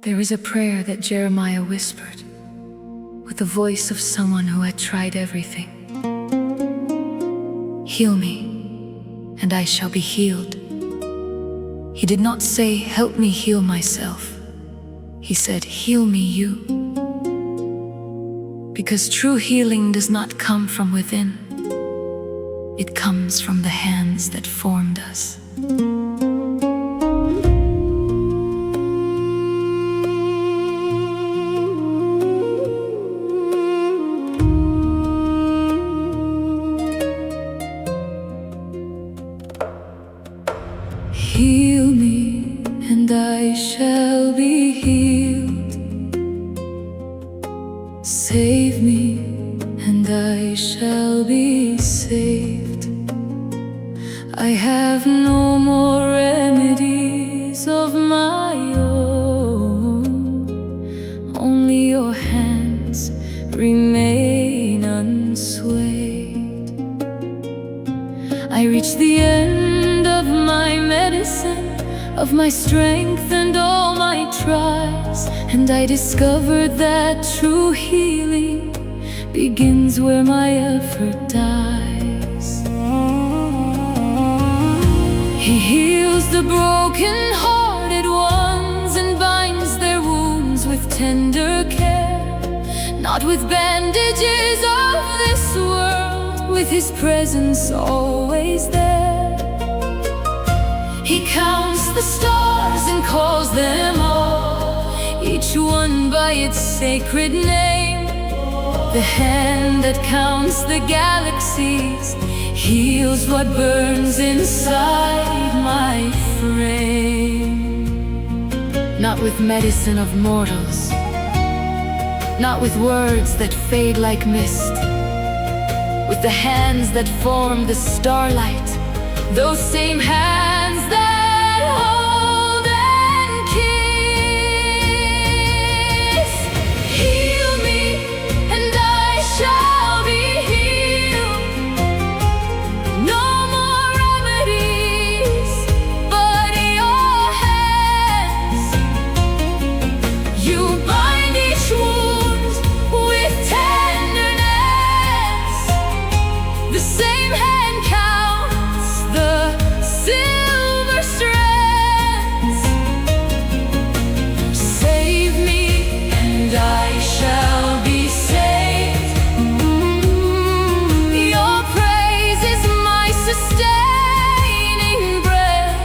There is a prayer that Jeremiah whispered with the voice of someone who had tried everything. Heal me, and I shall be healed. He did not say, help me heal myself. He said, heal me you. Because true healing does not come from within. It comes from the hands that formed us. Heal me, and I shall be healed. Save me, and I shall be saved. I have no more remedies of my own. Only your hands remain unswayed. I reach the end of my medicine, of my strength and all my trials, and I discovered that true healing begins where my effort dies. He heals the broken-hearted ones and binds their wounds with tender care, not with bandages of this world, with His presence always there. He counts the stars and calls them all, each one by its sacred name. The hand that counts the galaxies heals what burns inside my frame. Not with medicine of mortals, not with words that fade like mist, with the hands that form the starlight, those same hands that hold and kiss. Heal me, and I shall be healed. No more remedies but your hands. You bind each wound with tenderness. The same hand counts the silver strands. Save me, and I shall be saved. Your praise is my sustaining breath.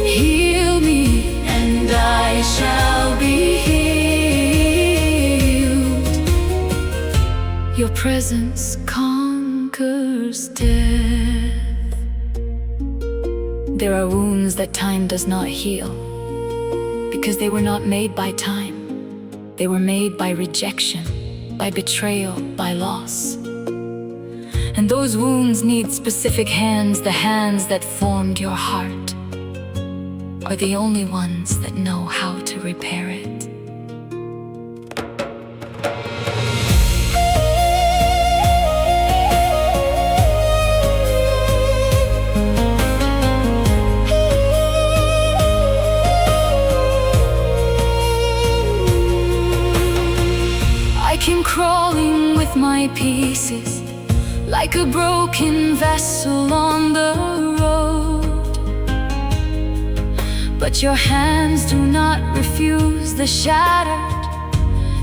Heal me, and I shall be healed. Your presence conquers death. There are wounds that time does not heal, because they were not made by time. They were made by rejection, by betrayal, by loss. And those wounds need specific hands. The hands that formed your heart are the only ones that know how to repair it. I came crawling with my pieces, like a broken vessel on the road. But your hands do not refuse the shattered.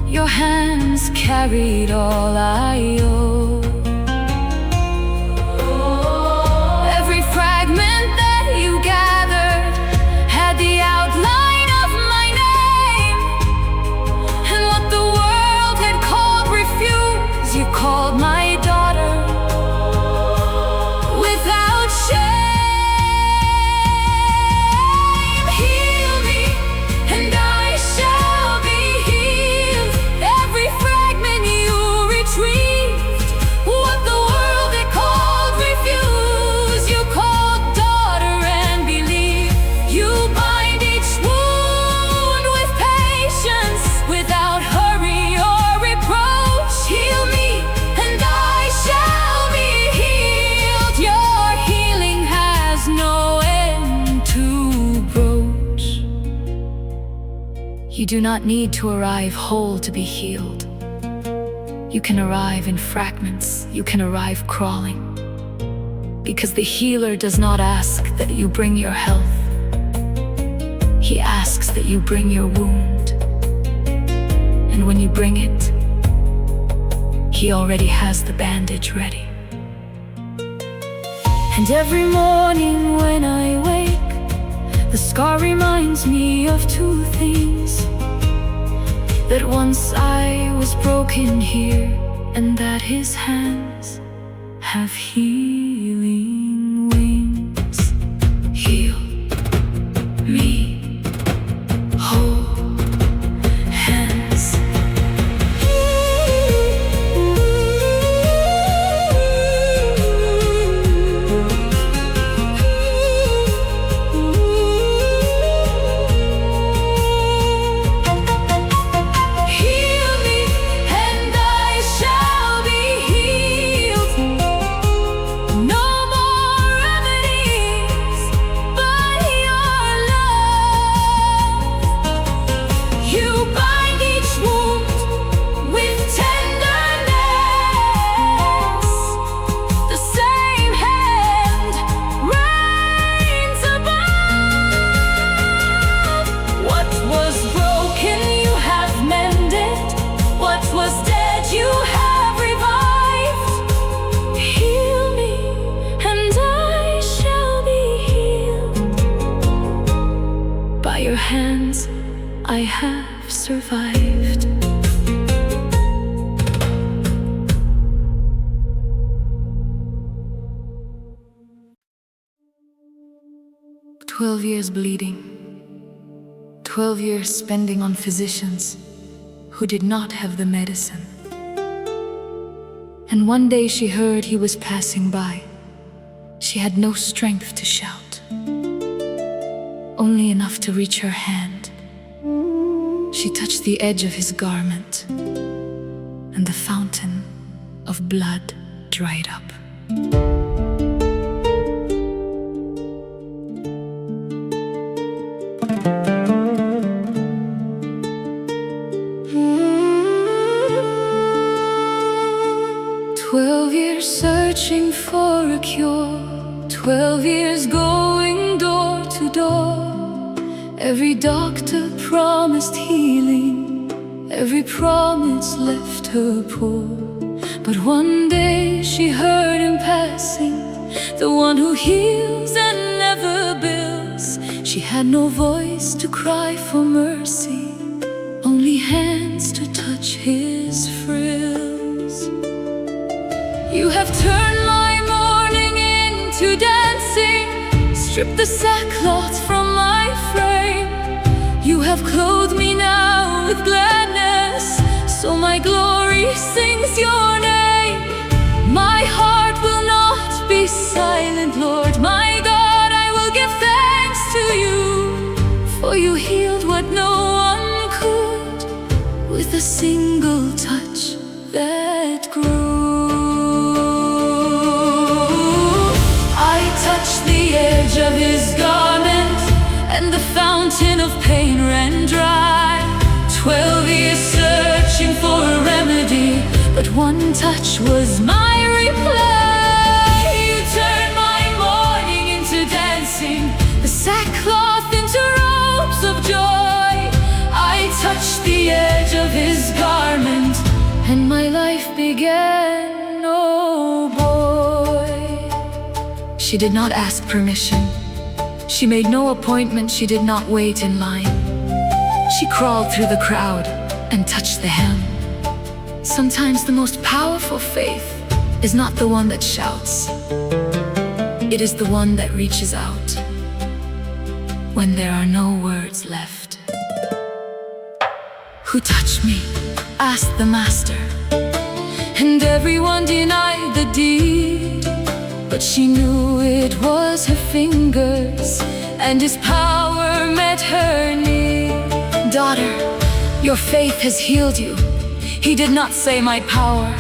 Your hands carried all I owe. Every fragment that you gathered had the outline of my name, and what the world had called refuse, you called my daughter. Without shame, heal me, and I shall be healed. Every fragment you retrieved You do not need to arrive whole to be healed. You can arrive in fragments, you can arrive crawling. Because the healer does not ask that you bring your health. He asks that you bring your wound. And when you bring it, he already has the bandage ready. And every morning when I wake, the scar reminds me of two things: that once I was broken here, and that his hands have healing wings. Heal me, hold hands. 12 years bleeding, 12 years spending on physicians who did not have the medicine. And one day she heard he was passing by. She had no strength to shout, only enough to reach her hand. She touched the edge of his garment, and the fountain of blood dried up. 12 years searching for a cure, 12 years going door to door. Every doctor promised healing, every promise left her poor. But one day she heard him passing, the one who heals and never bills. She had no voice to cry for mercy, only hands to touch his frills. You have turned my mourning into dancing, stripped the sackcloth from my frame. You have clothed me now with gladness, so my glory sings your name. My heart will not be silent, Lord. My God, I will give thanks to you, for you healed what no one could with a single touch that grew. Edge of his garment, and the fountain of pain ran dry. 12 years searching for a remedy, but one touch was my reply. You turned my mourning into dancing, the sackcloth into robes of joy. I touched the edge of his garment, and my life began, oh boy. She did not ask permission. She made no appointment. She did not wait in line. She crawled through the crowd and touched the hem. Sometimes the most powerful faith is not the one that shouts. It is the one that reaches out when there are no words left. Who touched me? Asked the master. And everyone denied the deed. But she knew it was her fingers, and his power met her need. Daughter, your faith has healed you. He did not say my power,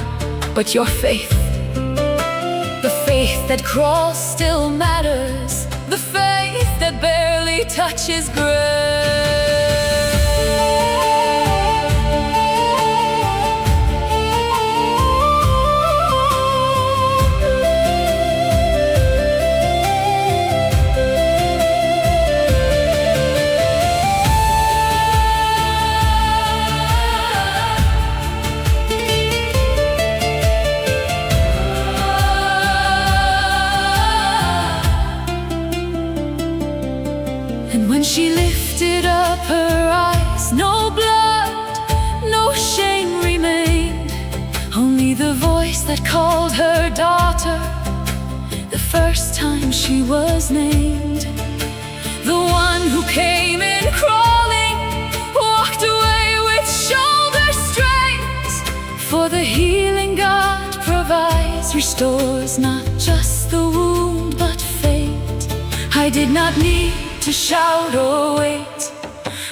but your faith. The faith that crawls still matters, the faith that barely touches grave. And when she lifted up her eyes, no blood, no shame remained, only the voice that called her daughter the first time she was named. The one who came in crawling walked away with shoulder strains, for the healing God provides restores not just the wound but fate. I did not need to shout or wait,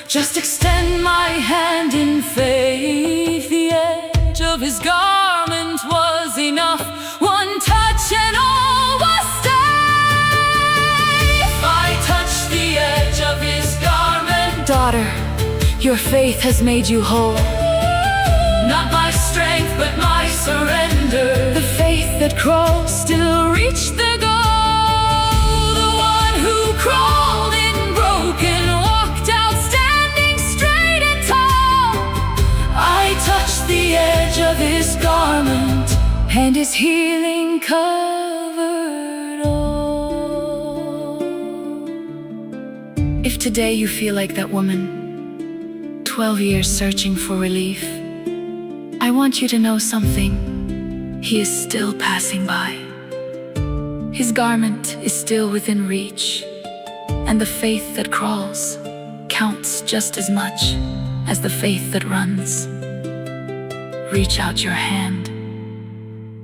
just extend my hand in faith. The edge of his garment was enough, one touch and all was safe. I touched the edge of his garment. Daughter, your faith has made you whole. Not my strength, but my surrender. The faith that crawls still reached the goal. The one who crawled in broken walked out standing straight and tall. I touched the edge of his garment, and his healing covered all. If today you feel like that woman, 12 years searching for relief, I want you to know something. He is still passing by. His garment is still within reach, and the faith that crawls counts just as much as the faith that runs. Reach out your hand.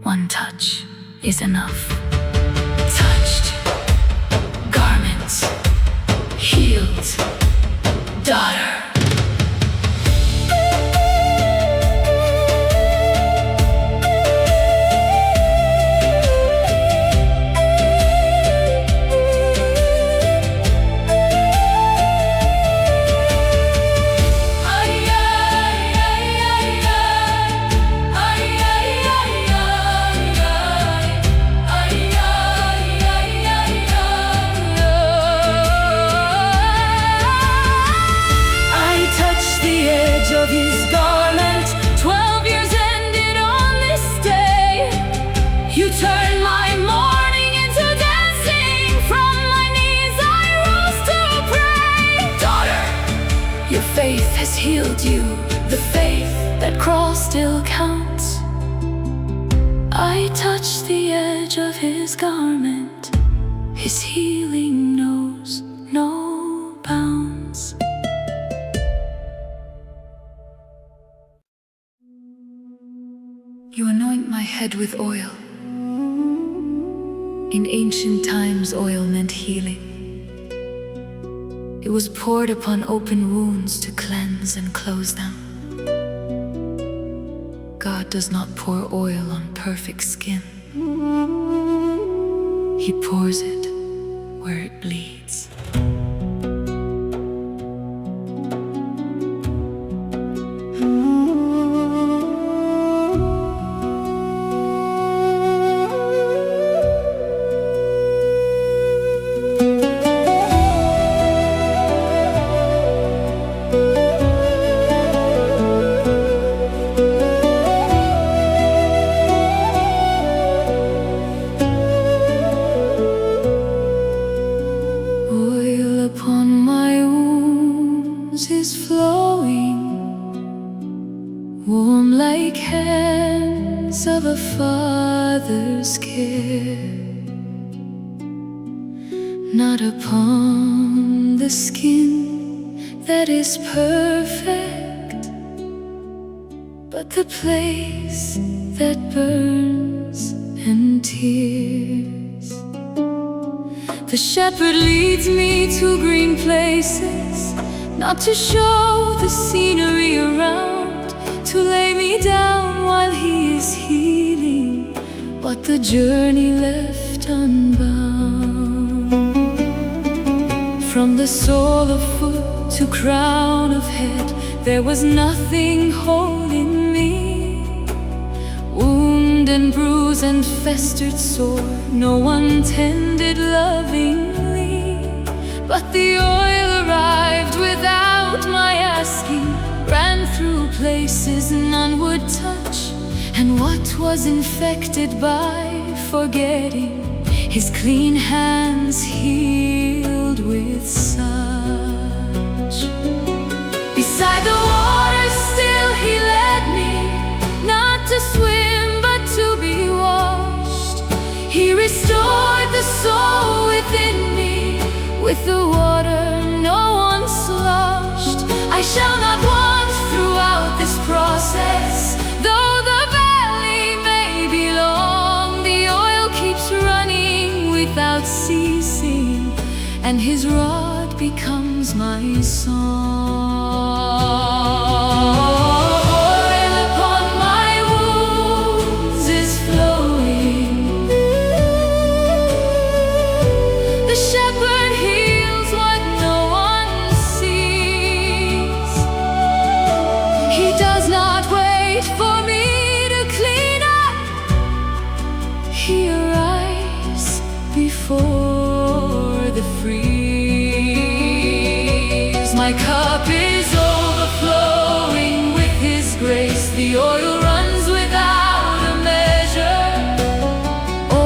One touch is enough. Touched, garments, healed, daughter. Of his garment, 12 years ended on this day. You turned my mourning into dancing. From my knees I rose to pray. Daughter, your faith has healed you. The faith that crawls still counts. I touched the edge of his garment. His healing knows no bounds. You anoint my head with oil. In ancient times, oil meant healing. It was poured upon open wounds to cleanse and close them. God does not pour oil on perfect skin. He pours it where it bleeds. Is flowing, warm like hands of a father's care. Not upon the skin that is perfect, but the place that burns and tears. The shepherd leads me to green places, not to show the scenery around, to lay me down while he is healing what the journey left unbound. From the sole of foot to crown of head, there was nothing holding me. Wound and bruise and festered sore, no one tended lovingly. But the oil arrived without my asking, ran through places none would touch, and what was infected by forgetting, his clean hands healed with such. with the water no one sloshed. I shall not want throughout this process. Though the valley may be long, the oil keeps running without ceasing, and his rod becomes my song. Oil upon my wounds is flowing. The shepherd heals what no one sees. He does not wait for me to clean up. He arrives before the freeze. My cup is overflowing with his grace. The oil runs without a measure.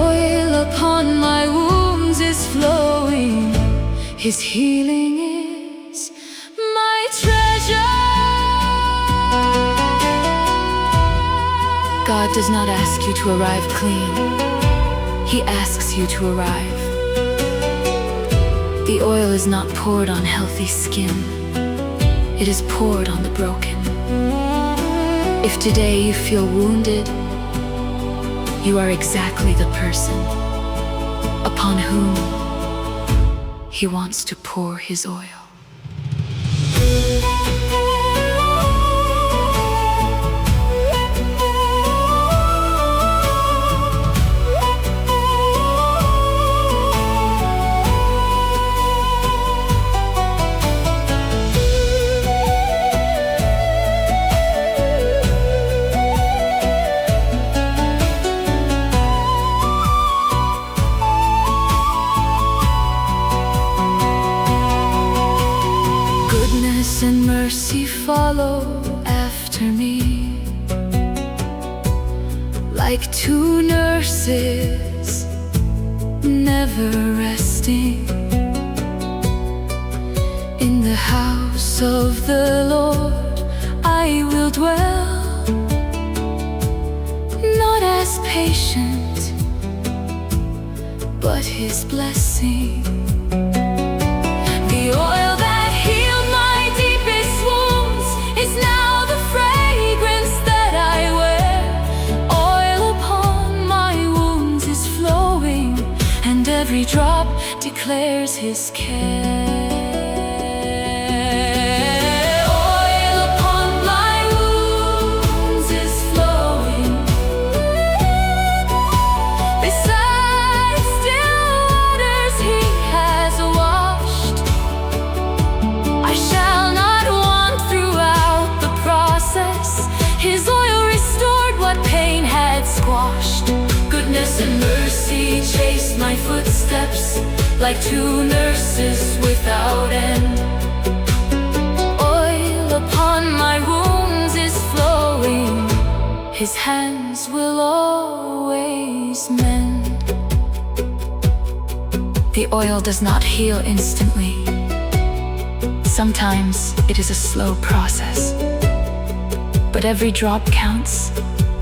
Oil upon my wounds is flowing. His healing is my treasure. God does not ask you to arrive clean. He asks you to arrive. The oil is not poured on healthy skin. It is poured on the broken. If today you feel wounded, you are exactly the person upon whom He wants to pour His oil. And mercy follow after me, like two nurses, never resting. In the house of the Lord I will dwell, not as patient, but His blessing. The oil that healed my deepest wounds is now the fragrance that I wear. Oil upon my wounds is flowing, and every drop declares His care. Oil upon my wounds is flowing. Beside still waters He has washed. I shall not want throughout the process. His oil restored what pain had squashed. Goodness and mercy chased my footsteps like two nurses without end. Oil upon my wounds is flowing. His hands will always mend. The oil does not heal instantly. Sometimes it is a slow process. But every drop counts,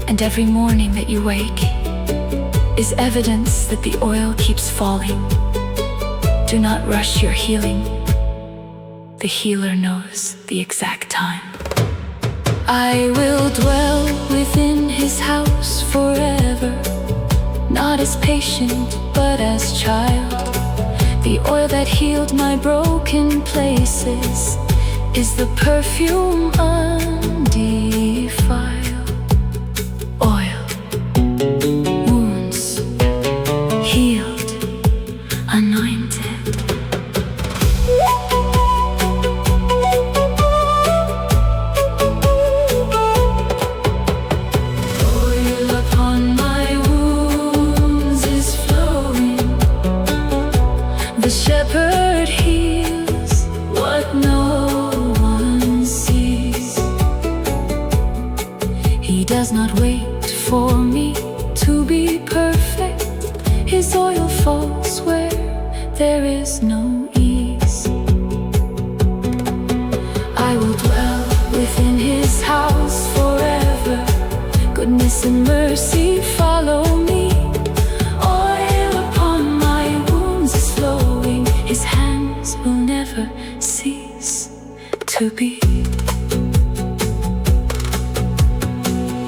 and every morning that you wake is evidence that the oil keeps falling. Do not rush your healing. The healer knows the exact time. I will dwell within His house forever, not as patient, but as child. The oil that healed my broken places is the perfume undefiled. Oil, wounds, healed, anointed. Oil upon my wounds is flowing. The shepherd heals what no one sees. He does not wait for me to be perfect. His oil falls where there is no ease. I will dwell within His house forever. Goodness and mercy follow me. Oil upon my wounds is flowing. His hand never cease to be.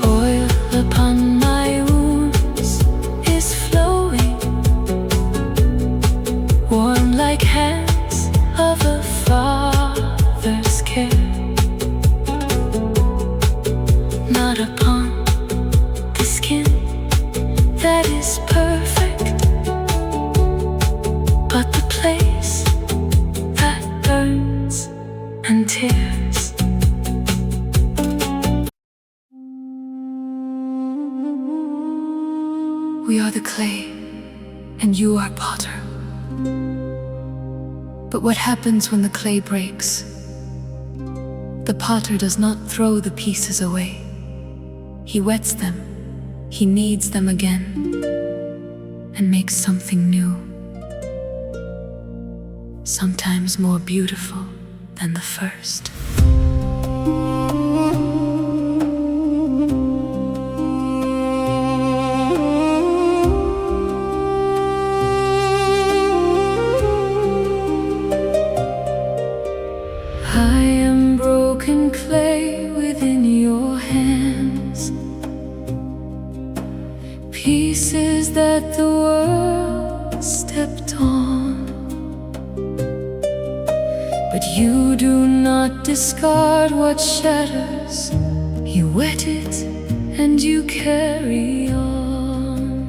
Oil upon my wounds is flowing, warm like hands of a father's care. Not upon the skin that is perfect, but the place that burns and tears. We are the clay, and you are potter. But what happens when the clay breaks? The potter does not throw the pieces away. He wets them, he kneads them again, and makes something new, sometimes more beautiful than the first. I am broken clay within your hands, pieces that the world stepped on. But you do not discard what shatters. You wet it and you carry on.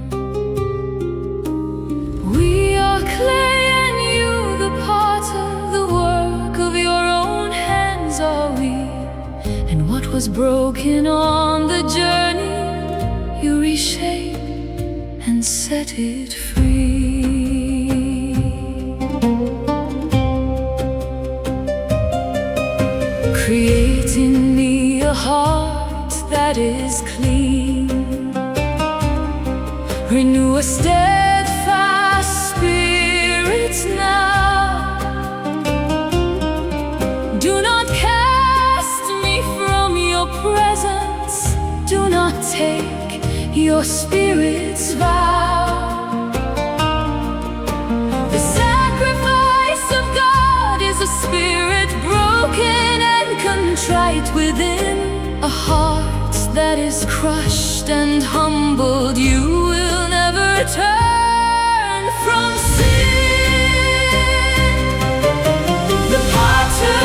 We are clay and you the potter, the work of your own hands are we. And what was broken on the journey, you reshape and set it free. Create in me a heart that is clean. Renew a steadfast spirit now. Do not cast me from your presence. Do not take your spirit's vow. The sacrifice of God is a spirit broken and contrite within, a heart that is crushed and humbled. You will never turn from sin. The potter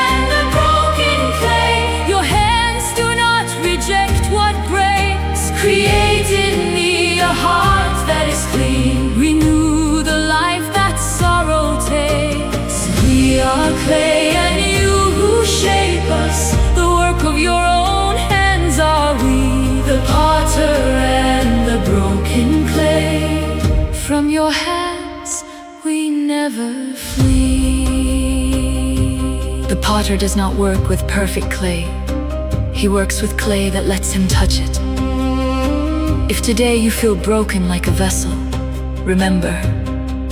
and the broken clay, your hands do not reject what breaks. Create in me a heart that is clean. Renew the life that sorrow takes. We are clay and you who shape us. The work of your own hands are we. The potter and the broken clay. From your hands we never flee. The potter does not work with perfect clay. He works with clay that lets him touch it. If today you feel broken like a vessel, remember,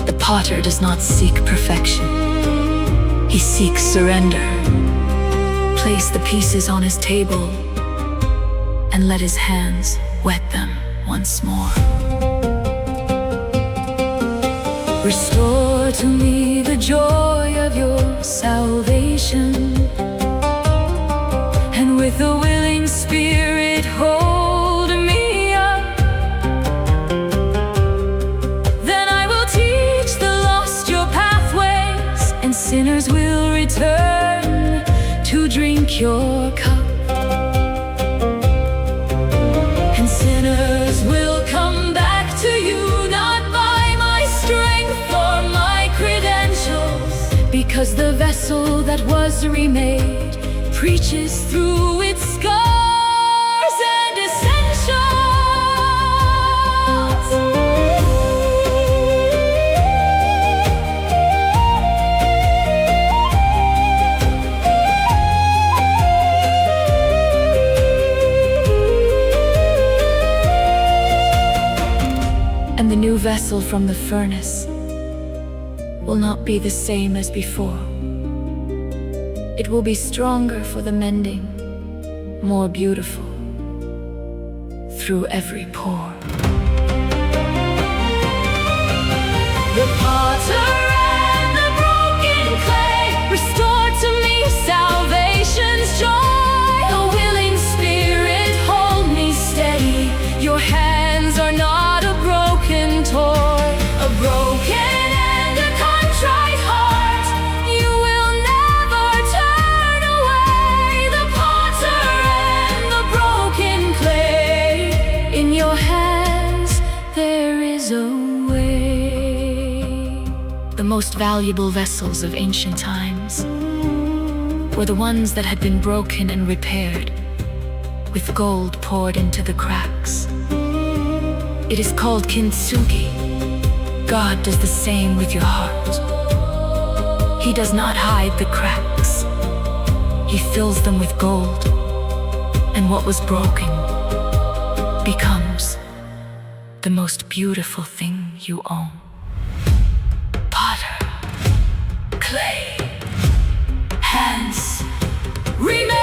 the potter does not seek perfection. He seeks surrender. Place the pieces on his table and let his hands wet them once more. Restore to me the joy of your salvation, and with a willing spirit hold me up. Then I will teach the lost your pathways, and sinners will return to drink your cup. And sinners will come back to you, not by my strength or my credentials, because the vessel that was remade preaches through its scars and essentials. And the new vessel from the furnace will not be the same as before. It will be stronger for the mending, more beautiful through every pore. The potter and the broken clay. most valuable vessels of ancient times were the ones that had been broken and repaired, with gold poured into the cracks. It is called kintsugi. God does the same with your heart. He does not hide the cracks. He fills them with gold, and what was broken becomes the most beautiful thing you own. Potter, clay, hands, remain.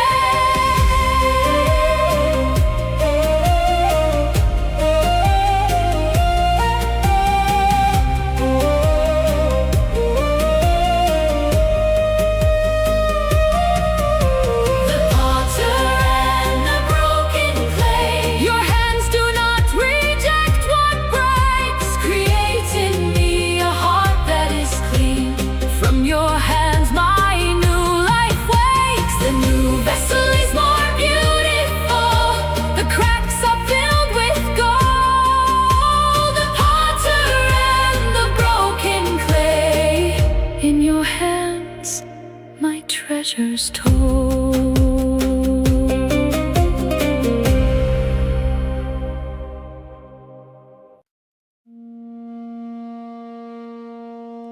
Treasures told.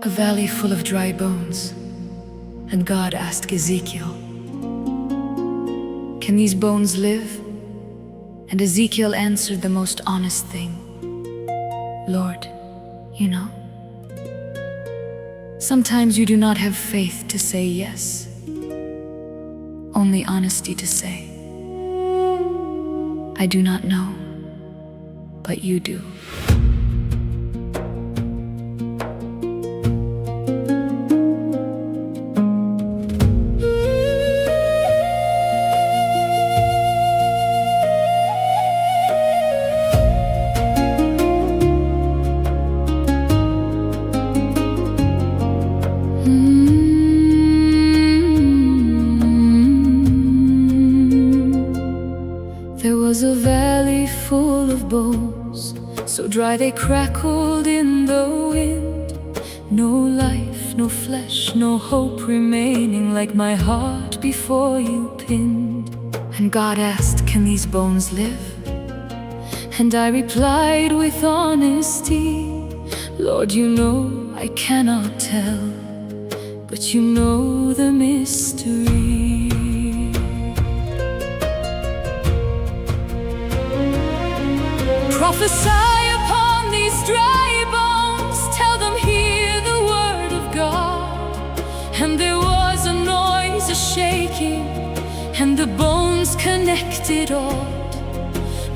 A valley full of dry bones, and God asked Ezekiel, "Can these bones live?" And Ezekiel answered the most honest thing, "Lord, you know. Sometimes you do not have faith to say yes, only honesty to say, I do not know, but you do." There was a valley full of bones, so dry they crackled in the wind. No life, no flesh, no hope remaining, like my heart before you pinned. And God asked, "Can these bones live?" And I replied with honesty, "Lord, you know I cannot tell, but you know the mystery." Prophesy upon these dry bones, tell them hear the word of God. And there was a noise, a shaking, and the bones connected all.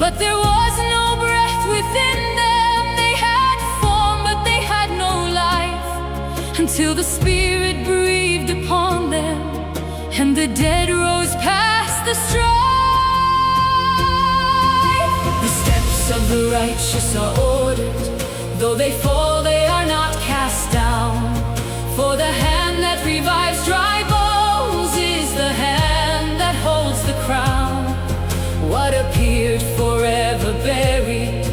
But there was no breath within them. They had form, but they had no life, until the Spirit breathed upon them, and the dead rose past the strife. The steps of the righteous are ordered, though they fall, they are not cast down. For the hand that revives dry bones is the hand that holds the crown. What appeared forever buried,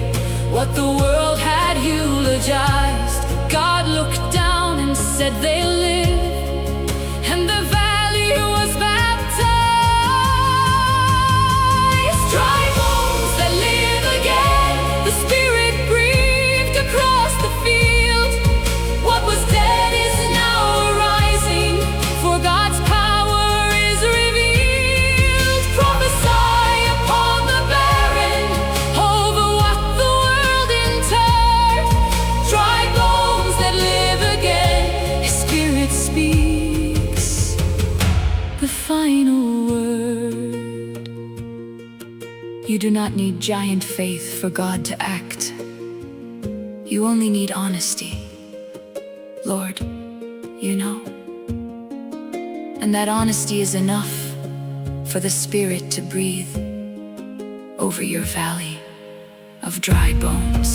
what the world had eulogized, God looked down and said they live, and the valley was baptized. Dry bones that live again, the Spirit breathed across the field. What was dead is now arising, for God's power is revealed. Prophesy upon the barren, over what the world interred. Dry bones that live again, His Spirit speaks the final word. You do not need giant faith for God to act. You only need honesty. Lord, you know. And that honesty is enough for the Spirit to breathe over your valley of dry bones.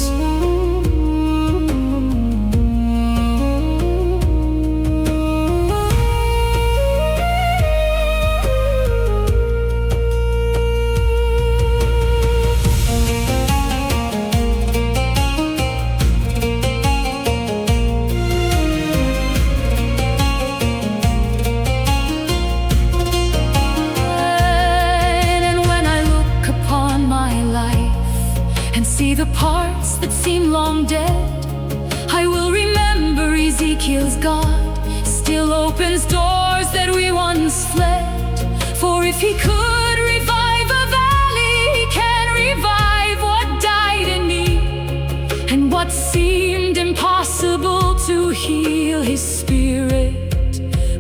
long dead. I will remember Ezekiel's God still opens doors that we once fled. For if he could revive a valley, he can revive what died in me. And what seemed impossible to heal, his Spirit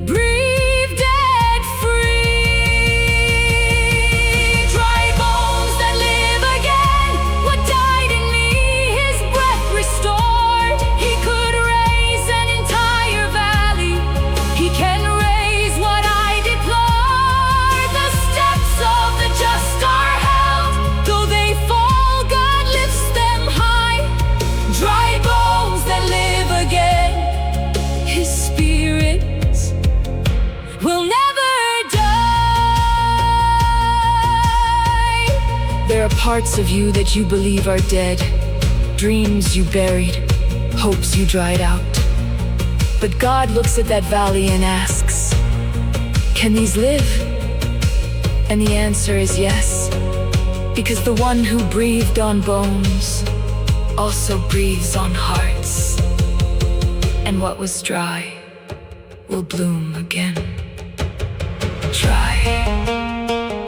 breathed dead free. Dry bones that live again, what died in me, his breath restored. He could raise an entire valley. He can raise what I deplored. The steps of the just are held. Though they fall, God lifts them high. Dry bones that live again, his Spirit will never die. There are parts of you that you believe are dead, dreams you buried, hopes you dried out. But God looks at that valley and asks, can these live? And the answer is yes, because the one who breathed on bones also breathes on hearts. And what was dry will bloom again. Dry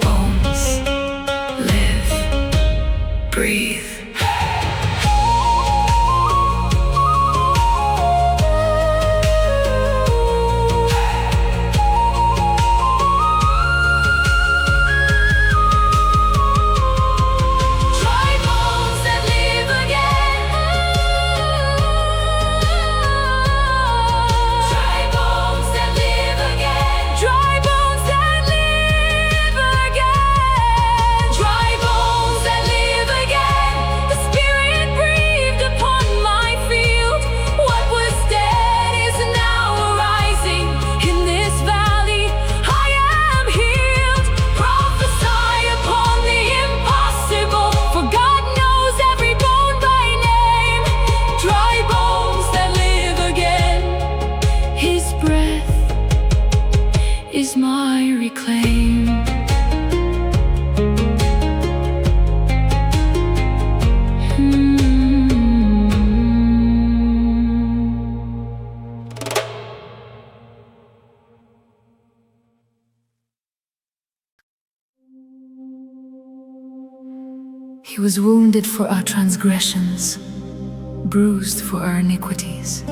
bones live, breathe. Dry bones that live again. Dry bones that live again. Dry bones that live again. Dry bones that live again. The Spirit breathed upon my field. What was dead is now arising. In this valley I am healed. Prophesy upon the impossible, for God knows every bone by name. Dry bones that live again, his breath is my reclaim. He was wounded for our transgressions, bruised for our iniquities.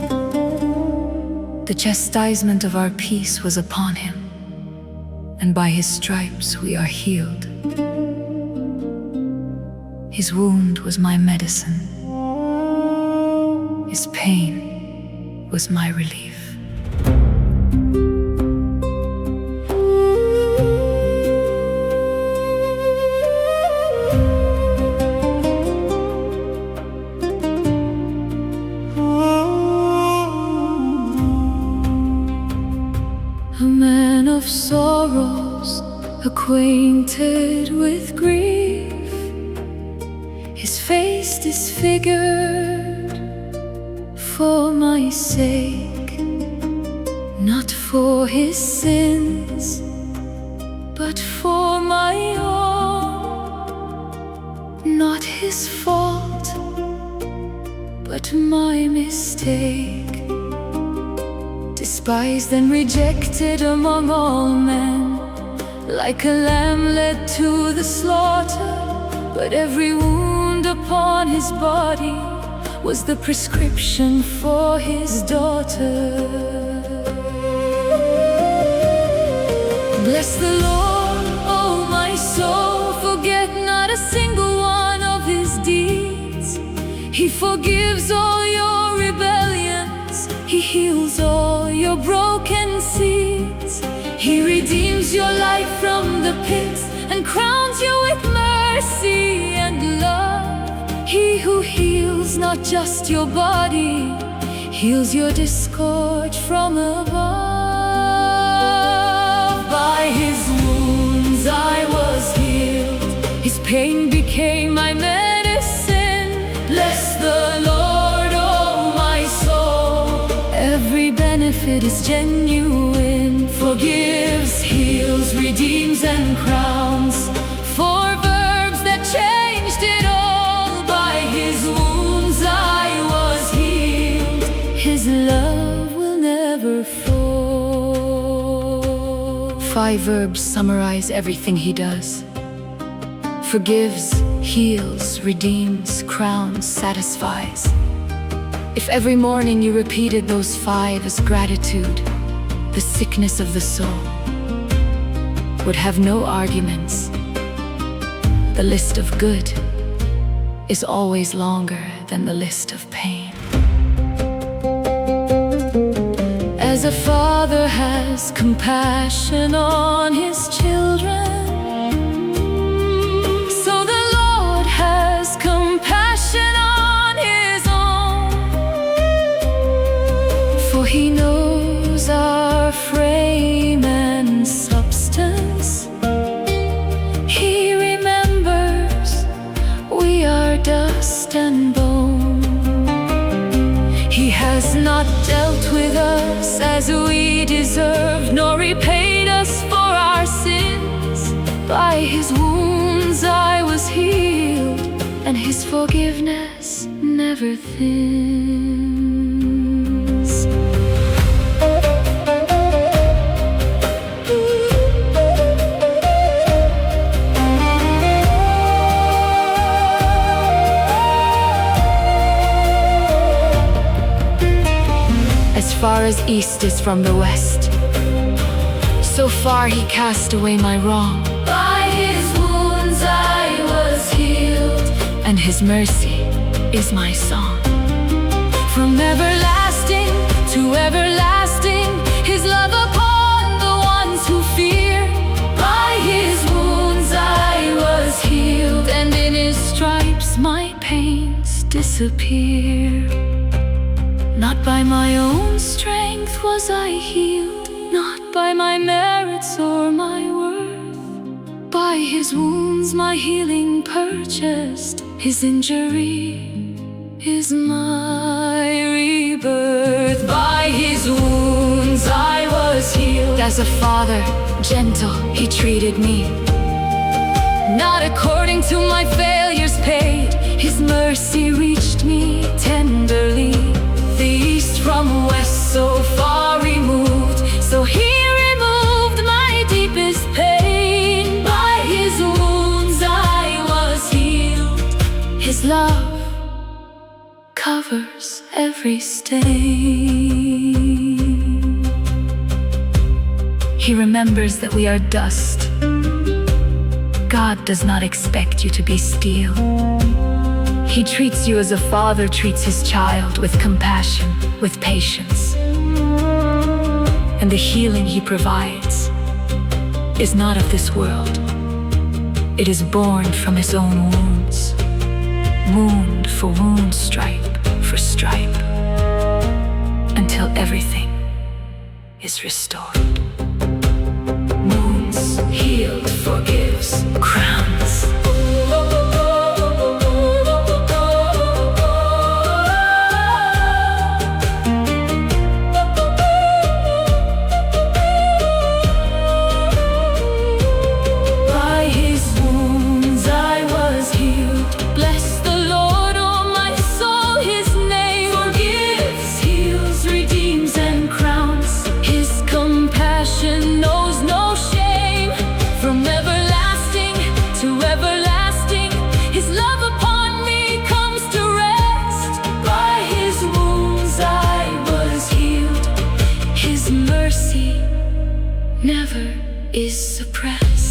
The chastisement of our peace was upon him, and by his stripes we are healed. His wound was my medicine. His pain was my relief. A man of sorrows, acquainted with grief, his face disfigured for my sake, not for his sins, but for my own. Not his fault, but my mistake. Despised and rejected among all men, like a lamb led to the slaughter. But every wound upon his body was the prescription for his daughter. Bless the Lord, oh my soul, forget not a single one of his deeds. He forgives all your rebellions, he heals all your broken seeds. He redeems your life from the pit and crowns you with mercy and love. He who heals not just your body, heals your discord from above. By his wounds I was healed, his pain became my medicine. Bless the Lord, oh my soul. Every benefit is genuine, forgives, heals, redeems, and crowns. Four verbs that changed it all. By his wounds I was 5 verbs summarize everything he does. Forgives, heals, redeems, crowns, satisfies. If every morning you repeated those 5 as gratitude, the sickness of the soul would have no arguments. The list of good is always longer than the list of pain. As a father has compassion on his children, so the Lord has compassion on his own. For he knows our frame and substance. He remembers we are dust and bone. He has not dealt with us as we deserve, nor repaid us for our sins. By his wounds I was healed, and his forgiveness never thins. As far as east is from the west, so far he cast away my wrong. By his wounds I was healed, and his mercy is my song. From everlasting to everlasting, his love upon the ones who fear. By his wounds I was healed, and in his stripes my pains disappear. Not by my own strength was I healed, not by my merits or my worth. By his wounds my healing purchased, his injury is my rebirth. By his wounds I was healed. As a father, gentle, he treated me, not according to my failures paid. His mercy reached me tenderly. The east from west, so far removed, so he removed my deepest pain. By his wounds I was healed. His love covers every stain. He remembers that we are dust. God does not expect you to be steel. He treats you as a father treats his child, with compassion, with patience. And the healing he provides is not of this world. It is born from his own wounds. Wound for wound, stripe for stripe, until everything is restored. Wounds healed, forgives, crowns. Knows no shame. From everlasting to everlasting, his love upon me comes to rest. By his wounds I was healed. His mercy never is suppressed.